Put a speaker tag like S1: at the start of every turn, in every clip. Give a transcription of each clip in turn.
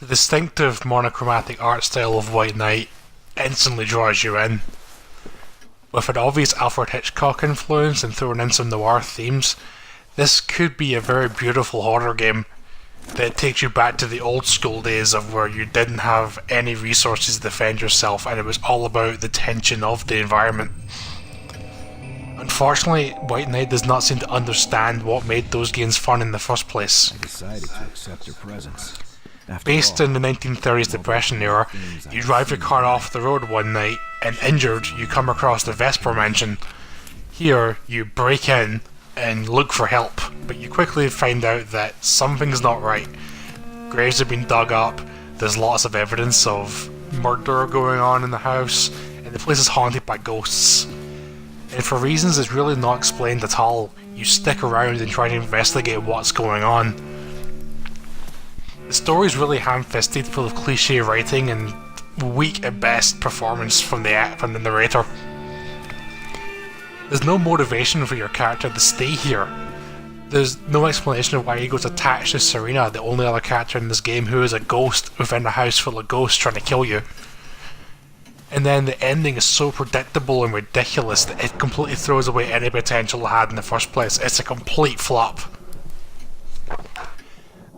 S1: The distinctive monochromatic art style of White Knight instantly draws you in. With an obvious Alfred Hitchcock influence and throwing in some noir themes, this could be a very beautiful horror game that takes you back to the old school days of where you didn't have any resources to defend yourself and it was all about the tension of the environment. Unfortunately, White Knight does not seem to understand what made those games fun in the first place.
S2: I decided to accept her presence.
S1: Based in the 1930s Depression era, you drive your car off the road one night, and injured, you come across the Vesper Mansion. Here, you break in and look for help, but you quickly find out that something's not right. Graves have been dug up, there's lots of evidence of murder going on in the house, and the place is haunted by ghosts. And for reasons that's really not explained at all, you stick around and try to investigate what's going on. The story's really ham-fisted, full of cliche writing and weak at best performance from the narrator. There's no motivation for your character to stay here. There's no explanation of why he goes attached to Serena, the only other character in this game who is a ghost within a house full of ghosts trying to kill you. And then the ending is so predictable and ridiculous that it completely throws away any potential it had in the first place. It's a complete flop.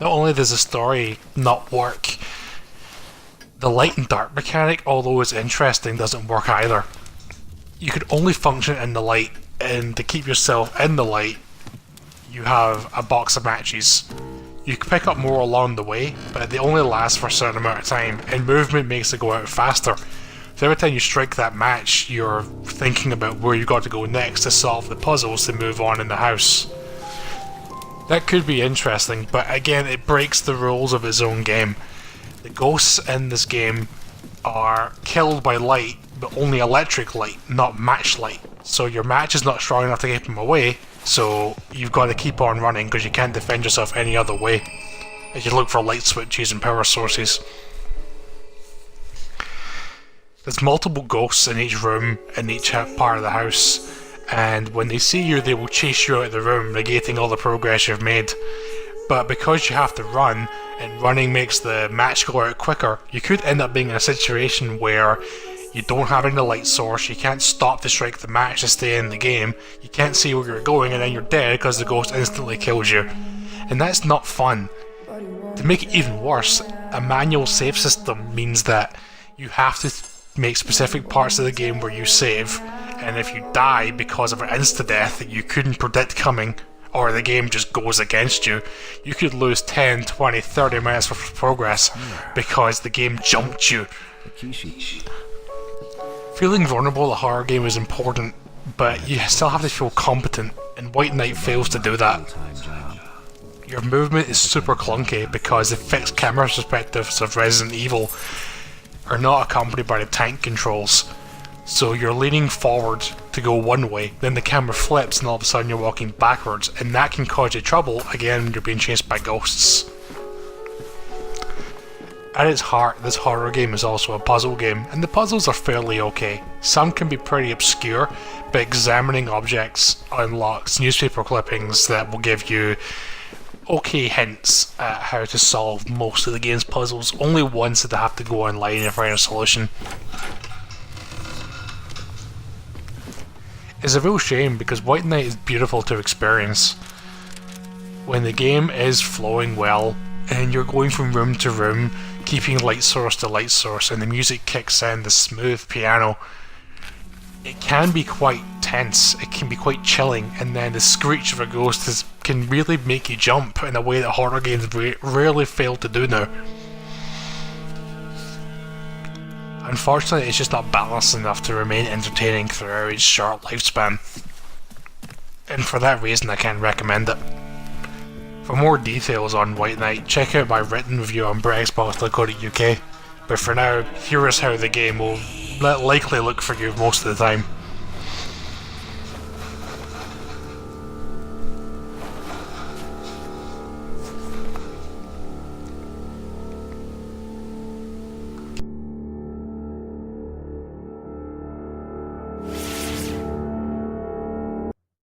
S1: Not only does the story not work, the light and dark mechanic, although it's interesting, doesn't work either. You could only function in the light, and to keep yourself in the light, you have a box of matches. You can pick up more along the way, but they only last for a certain amount of time, and movement makes it go out faster. So every time you strike that match, you're thinking about where you got to go next to solve the puzzles to move on in the house. That could be interesting, but again, it breaks the rules of its own game. The ghosts in this game are killed by light, but only electric light, not match light. So your match is not strong enough to keep them away, so you've got to keep on running because you can't defend yourself any other way as you look for light switches and power sources. There's multiple ghosts in each room, in each part of the house, and when they see you, they will chase you out of the room, negating all the progress you've made. But because you have to run, and running makes the match go out quicker, you could end up being in a situation where you don't have any light source, you can't stop to strike the match to stay in the game, you can't see where you're going, and then you're dead because the ghost instantly kills you. And that's not fun. To make it even worse, a manual save system means that you have to make specific parts of the game where you save, and if you die because of an insta-death that you couldn't predict coming, or the game just goes against you, you could lose 10, 20, 30 minutes worth of progress because the game jumped you. Feeling vulnerable in a horror game is important, but you still have to feel competent, and White Knight fails to do that. Your movement is super clunky because the fixed camera perspectives of Resident Evil are not accompanied by the tank controls. So you're leaning forward to go one way, then the camera flips and all of a sudden you're walking backwards, and that can cause you trouble, again, when you're being chased by ghosts. At its heart, this horror game is also a puzzle game, and the puzzles are fairly okay. Some can be pretty obscure, but examining objects unlocks newspaper clippings that will give you okay hints at how to solve most of the game's puzzles, only once that they have to go online and find a solution. It's a real shame because White Knight is beautiful to experience. When the game is flowing well and you're going from room to room, keeping light source to light source, and the music kicks in, the smooth piano, it can be quite tense, it can be quite chilling, and then the screech of a ghost can really make you jump in a way that horror games rarely fail to do now. Unfortunately, it's just not balanced enough to remain entertaining throughout its short lifespan, and for that reason I can't recommend it. For more details on White Knight, check out my written review on BritXbox.co.uk, but for now, here is how the game will likely look for you most of the time.